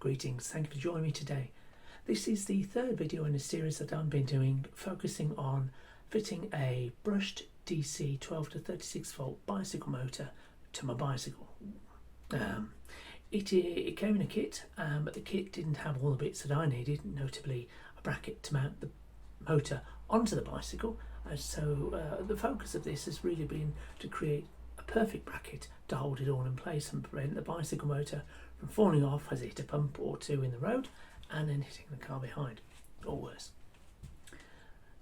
Greetings, thank you for joining me today. This is the third video in a series that I've been doing focusing on fitting a brushed DC 12 to 36 volt bicycle motor to my bicycle. It came in a kit, but the kit didn't have all the bits that I needed, notably a bracket to mount the motor onto the bicycle. So the focus of this has really been to create a perfect bracket to hold it all in place and prevent the bicycle motor from falling off as it hit a pump or two in the road and then hitting the car behind, or worse.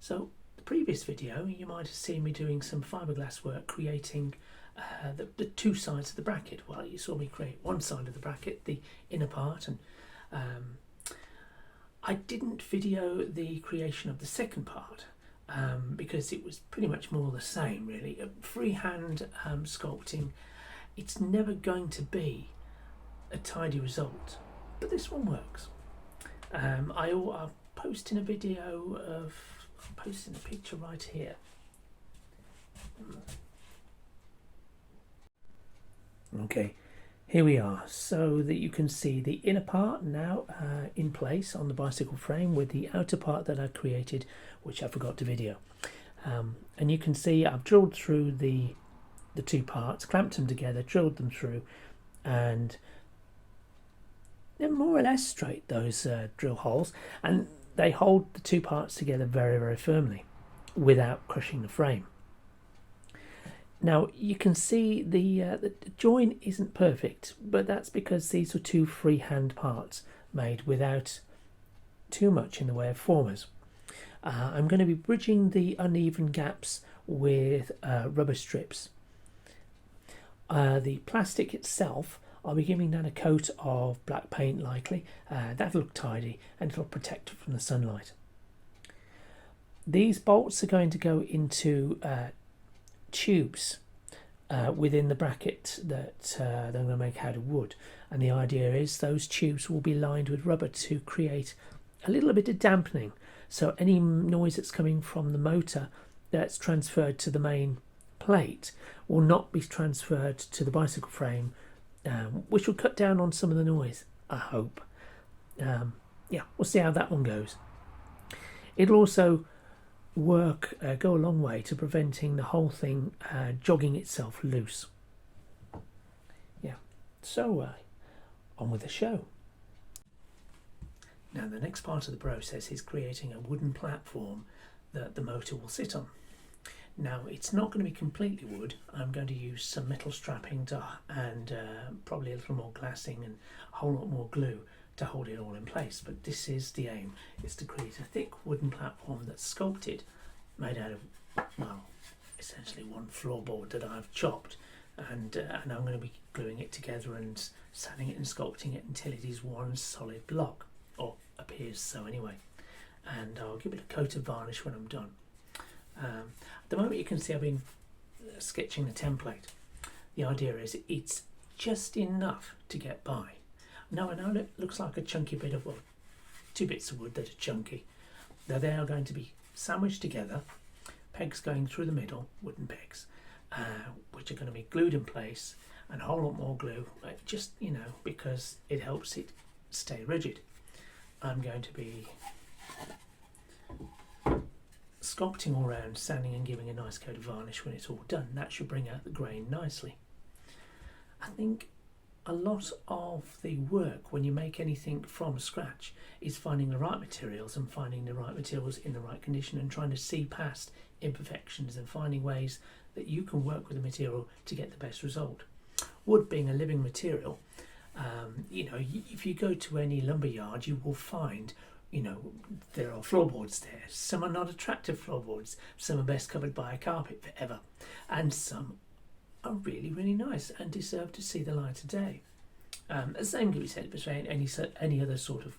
So the previous video you might have seen me doing some fiberglass work creating the two sides of the bracket. Well, you saw me create one side of the bracket, the inner part, and I didn't video the creation of the second part because it was pretty much more the same really. Freehand sculpting, it's never going to be a tidy result, but this one works. I'll post in a video of, I'm posting a picture right here. Okay, here we are, so that you can see the inner part now in place on the bicycle frame with the outer part that I created, which I forgot to video. And you can see I've drilled through the two parts, clamped them together, drilled them through, and they're more or less straight, those drill holes, and they hold the two parts together very, very firmly without crushing the frame. Now you can see the join isn't perfect, but that's because these were two freehand parts made without too much in the way of formers. I'm going to be bridging the uneven gaps with rubber strips. The plastic itself, I'll be giving that a coat of black paint likely. That'll look tidy and it'll protect it from the sunlight. These bolts are going to go into tubes within the bracket that I'm going to make out of wood, and the idea is those tubes will be lined with rubber to create a little bit of dampening, so any noise that's coming from the motor that's transferred to the main plate will not be transferred to the bicycle frame, which will cut down on some of the noise, I hope. Yeah, we'll see how that one goes. It'll also go a long way to preventing the whole thing jogging itself loose. Yeah, so on with the show. Now the next part of the process is creating a wooden platform that the motor will sit on. Now it's not going to be completely wood. I'm going to use some metal strapping and probably a little more glassing and a whole lot more glue to hold it all in place, but this is the aim, is to create a thick wooden platform that's sculpted, made out of, well, essentially one floorboard that I've chopped, and I'm going to be gluing it together and sanding it and sculpting it until it is one solid block, or appears so anyway, and I'll give it a coat of varnish when I'm done. At the moment you can see I've been sketching the template. The idea is it's just enough to get by. Now I know it looks like a chunky bit of wood, two bits of wood that are chunky. Now they are going to be sandwiched together, pegs going through the middle, wooden pegs, which are going to be glued in place, and a whole lot more glue, just, you know, because it helps it stay rigid. I'm going to be sculpting all around, sanding and giving a nice coat of varnish when it's all done. That should bring out the grain nicely. I think a lot of the work when you make anything from scratch is finding the right materials and finding the right materials in the right condition and trying to see past imperfections and finding ways that you can work with the material to get the best result. Wood being a living material, you know, if you go to any lumber yard you will find, you know, there are floorboards there. Some are not attractive floorboards, some are best covered by a carpet forever, and some are really, really nice and deserve to see the light of day. The same can be said between any other sort of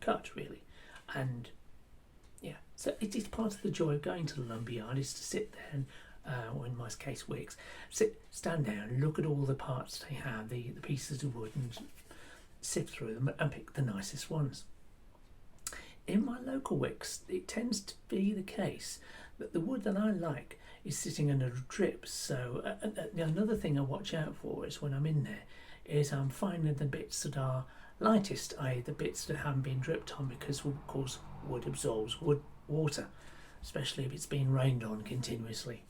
cut really. And yeah, so it is part of the joy of going to the lumberyard is to sit there and, or in my case wicks, stand down, look at all the parts they have, the pieces of wood, and sift through them and pick the nicest ones. In my local wicks, it tends to be the case that the wood that I like is sitting under drips. So another thing I watch out for is when I'm in there is I'm finding the bits that are lightest, i.e. the bits that haven't been dripped on, because of course wood absorbs water, especially if it's been rained on continuously.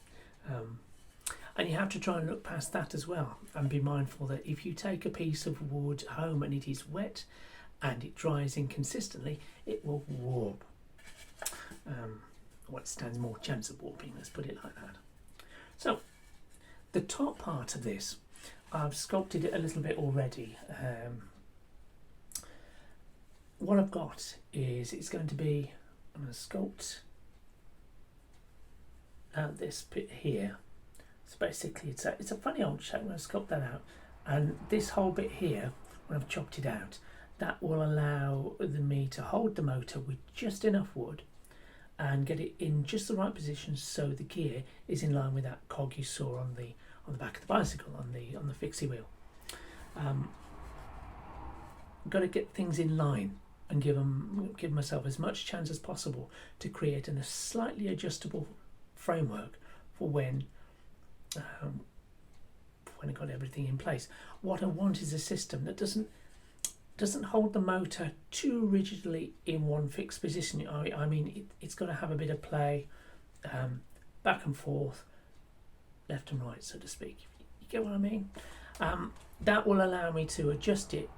And you have to try and look past that as well, and be mindful that if you take a piece of wood home and it is wet and it dries inconsistently, it will warp. Well, it stands more chance of warping, let's put it like that. So the top part of this, I've sculpted it a little bit already. What I've got is, it's going to be, I'm going to sculpt out this bit here. So basically it's a funny old shape. I'm going to sculpt that out, and this whole bit here, when I've chopped it out, that will allow me to hold the motor with just enough wood and get it in just the right position so the gear is in line with that cog you saw on the back of the bicycle, on the fixie wheel. Got to get things in line and give myself as much chance as possible to create a slightly adjustable framework for when I got everything in place. What I want is a system that doesn't hold the motor too rigidly in one fixed position. I mean, it's got to have a bit of play, back and forth, left and right, so to speak. You get what I mean? That will allow me to adjust it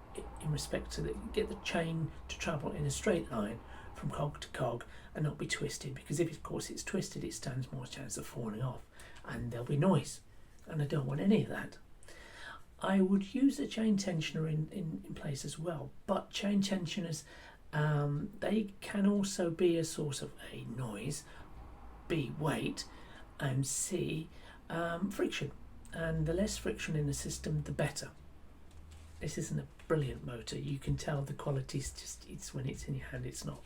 in respect to get the chain to travel in a straight line from cog to cog and not be twisted, because if of course it's twisted, it stands more chance of falling off and there'll be noise, and I don't want any of that. I would use a chain tensioner in place as well, but chain tensioners, they can also be a source of A, noise, B, weight, and C, friction. And the less friction in the system, the better. This isn't a brilliant motor. You can tell the quality's it's when it's in your hand, it's not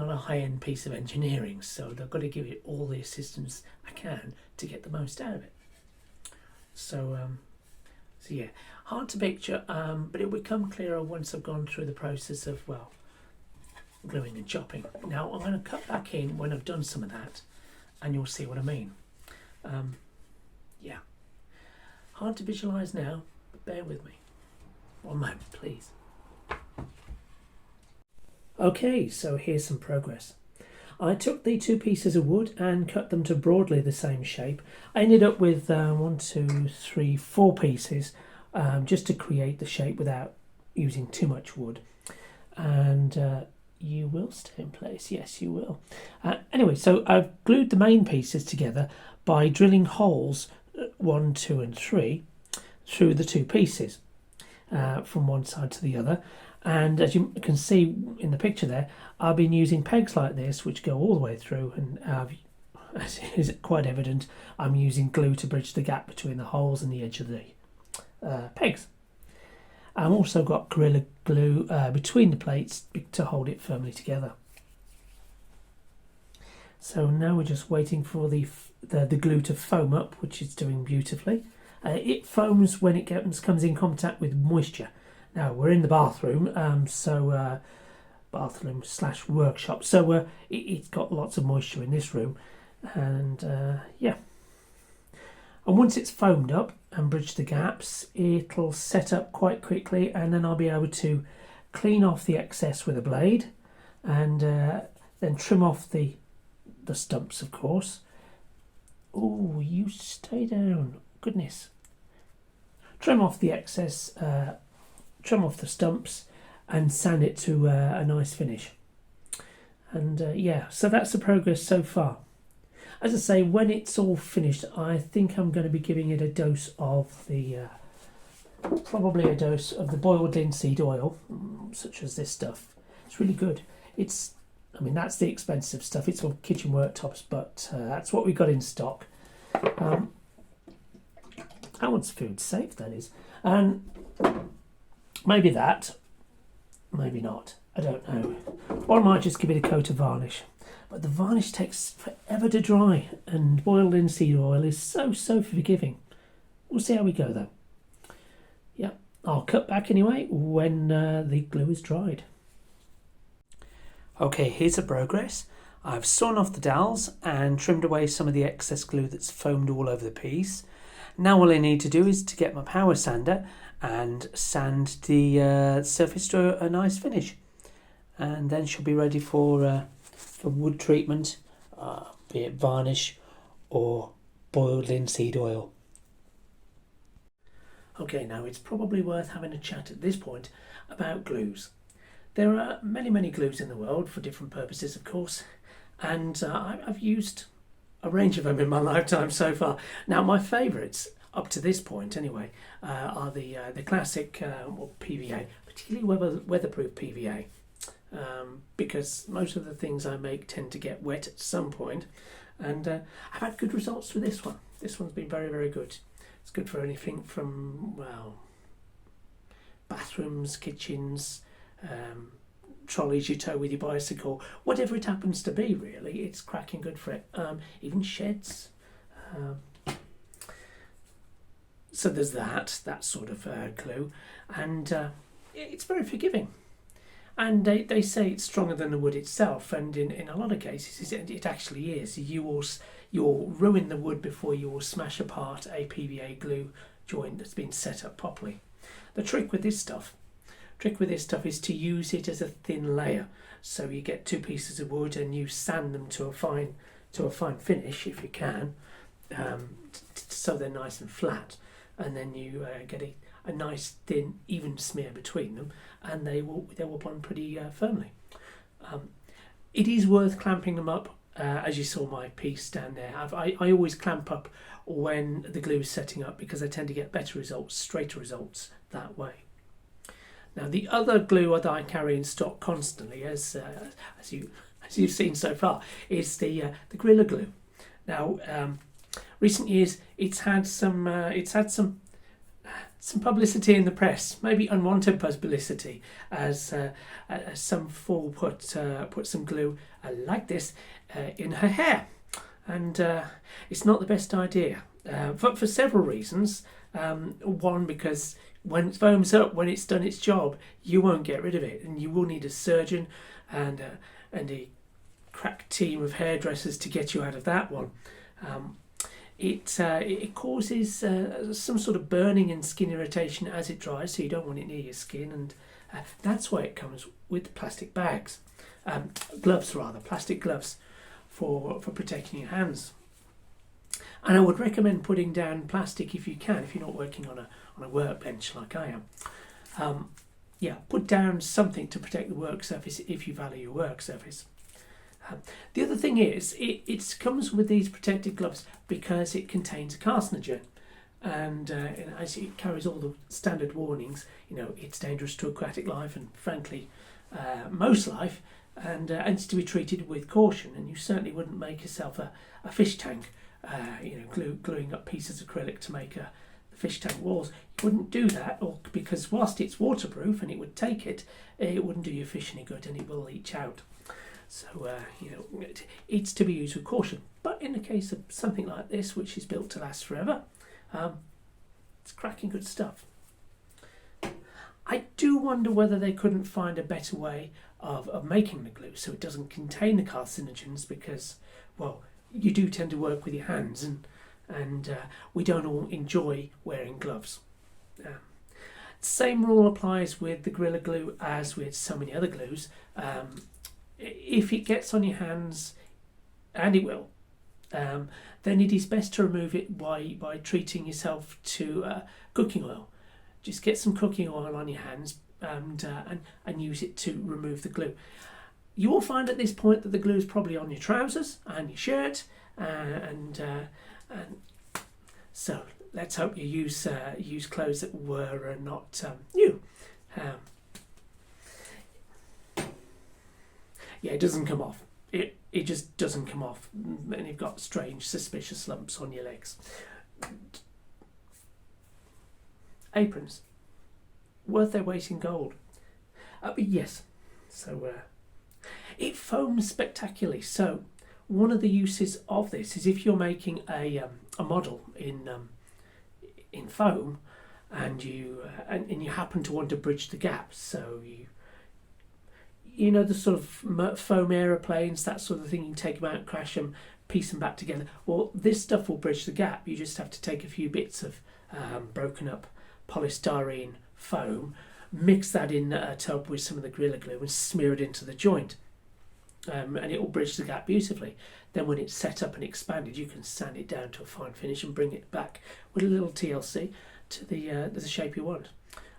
a high-end piece of engineering, so they've got to give it all the assistance I can to get the most out of it. So yeah, hard to picture, but it will become clearer once I've gone through the process of, well, gluing and chopping. Now I'm going to cut back in when I've done some of that, and you'll see what I mean. Yeah, hard to visualise now, but bear with me. One moment, please. Okay, so here's some progress. I took the two pieces of wood and cut them to broadly the same shape. I ended up with 4 pieces, just to create the shape without using too much wood. And you will stay in place, yes you will. Anyway, so I've glued the main pieces together by drilling holes 1, 2 and 3 through the two pieces from one side to the other. And as you can see in the picture there, I've been using pegs like this which go all the way through, and as is quite evident, I'm using glue to bridge the gap between the holes and the edge of the pegs. I've also got Gorilla Glue between the plates to hold it firmly together. So now we're just waiting for the glue to foam up, which it's doing beautifully. It foams when it comes in contact with moisture. Now we're in the bathroom, bathroom / workshop, so it's got lots of moisture in this room, and yeah. And once it's foamed up and bridged the gaps, it'll set up quite quickly, and then I'll be able to clean off the excess with a blade, and then trim off the stumps, of course. Oh, you stay down, goodness. Trim off the excess. Trim off the stumps and sand it to a nice finish. And yeah, so that's the progress so far. As I say, when it's all finished, I think I'm going to be giving it a dose of probably a dose of the boiled linseed oil, such as this stuff. It's really good. I mean, that's the expensive stuff. It's all kitchen worktops, but that's what we got in stock. That one's food safe, that is. And maybe that, maybe not, I don't know. Or I might just give it a coat of varnish. But the varnish takes forever to dry, and boiled linseed oil is so forgiving. We'll see how we go though. Yeah, I'll cut back anyway when the glue is dried. Okay, here's the progress. I've sawn off the dowels and trimmed away some of the excess glue that's foamed all over the piece. Now all I need to do is to get my power sander and sand the surface to a nice finish, and then she'll be ready for wood treatment, be it varnish or boiled linseed oil. Okay, now it's probably worth having a chat at this point about glues. There are many glues in the world for different purposes, of course, and I've used a range of them in my lifetime so far. Now, my favourites, up to this point anyway, are the classic PVA, particularly weatherproof PVA, because most of the things I make tend to get wet at some point, and I've had good results with this one. This one's been very good. It's good for anything from, well, bathrooms, kitchens, trolleys you tow with your bicycle, whatever it happens to be, really. It's cracking good for it. Even sheds. So there's that sort of glue, and it's very forgiving. And they say it's stronger than the wood itself, and in a lot of cases it actually is. You'll ruin the wood before you will smash apart a PVA glue joint that's been set up properly. The trick with this stuff is to use it as a thin layer. So you get two pieces of wood and you sand them to a fine finish if you can, so they're nice and flat, and then you get a nice thin even smear between them, and they will bond pretty firmly. It is worth clamping them up, as you saw my piece down there. I always clamp up when the glue is setting up, because I tend to get better results, straighter results that way. Now, the other glue that I carry in stock constantly, as you've seen so far, is the Gorilla Glue. Now, recent years it's had some publicity in the press, maybe unwanted publicity, as some fool put some glue like this in her hair, and it's not the best idea, for several reasons. One, because when it foams up, when it's done its job, you won't get rid of it, and you will need a surgeon and a crack team of hairdressers to get you out of that one. It causes some sort of burning and skin irritation as it dries, so you don't want it near your skin, and that's why it comes with plastic bags, plastic gloves for protecting your hands. And I would recommend putting down plastic if you can, if you're not working on a workbench like I am. Put down something to protect the work surface if you value your work surface. The other thing is, it comes with these protected gloves because it contains a carcinogen, and as it carries all the standard warnings, it's dangerous to aquatic life and, frankly, most life, and it's to be treated with caution. And you certainly wouldn't make yourself a fish tank, gluing up pieces of acrylic to make the fish tank walls. You wouldn't do that, because whilst it's waterproof and it would take it wouldn't do your fish any good, and it will leach out. So, it's to be used with caution. But in the case of something like this, which is built to last forever, it's cracking good stuff. I do wonder whether they couldn't find a better way of making the glue so it doesn't contain the carcinogens, because, well, you do tend to work with your hands, and we don't all enjoy wearing gloves. Same rule applies with the Gorilla Glue as with so many other glues. If it gets on your hands, and it will, then it is best to remove it by treating yourself to cooking oil. Just get some cooking oil on your hands and use it to remove the glue. You will find at this point that the glue is probably on your trousers and your shirt, and so let's hope you use clothes that were not new. It doesn't come off. It just doesn't come off, and you've got strange, suspicious lumps on your legs. Aprons, worth their weight in gold. But yes, so it foams spectacularly. So one of the uses of this is if you're making a model in foam, and you happen to want to bridge the gap, so the sort of foam aeroplanes, that sort of thing, you can take them out, crash them, piece them back together. Well, this stuff will bridge the gap. You just have to take a few bits of broken up polystyrene foam, mix that in a tub with some of the Gorilla Glue and smear it into the joint. And it will bridge the gap beautifully. Then when it's set up and expanded, you can sand it down to a fine finish and bring it back with a little TLC to the shape you want.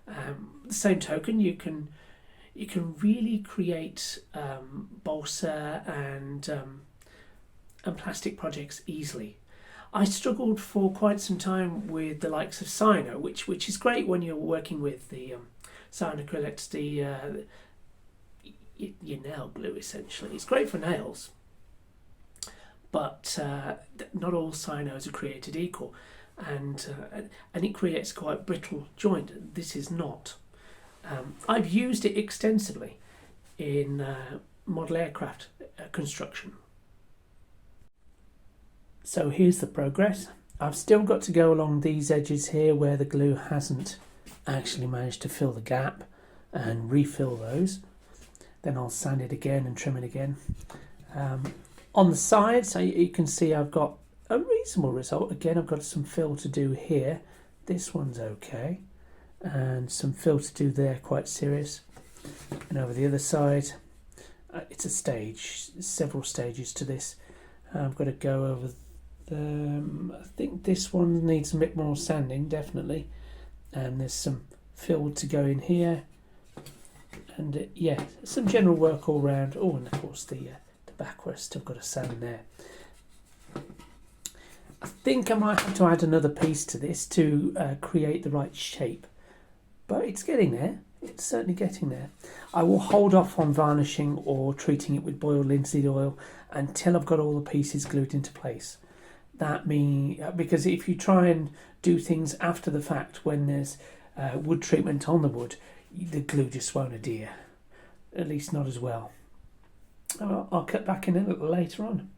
The same token, you can really create balsa and plastic projects easily. I struggled for quite some time with the likes of cyano, which is great when you're working with the cyanoacrylates, your nail glue essentially. It's great for nails, but not all cyanos are created equal, and it creates quite brittle joint. This is not. I've used it extensively in model aircraft construction. So here's the progress. I've still got to go along these edges here where the glue hasn't actually managed to fill the gap, and refill those. Then I'll sand it again and trim it again. On the sides, you can see I've got a reasonable result. Again, I've got some fill to do here. This one's okay. And some fill to do there, quite serious. And over the other side, it's a stage, several stages to this. I've got to go over I think this one needs a bit more sanding, definitely. And there's some fill to go in here. And yeah, some general work all round. Oh, and of course the backrest, I've got a sand there. I think I might have to add another piece to this to create the right shape. But it's getting there. It's certainly getting there. I will hold off on varnishing or treating it with boiled linseed oil until I've got all the pieces glued into place. Because if you try and do things after the fact when there's wood treatment on the wood, the glue just won't adhere, at least not as well. I'll cut back in a little later on.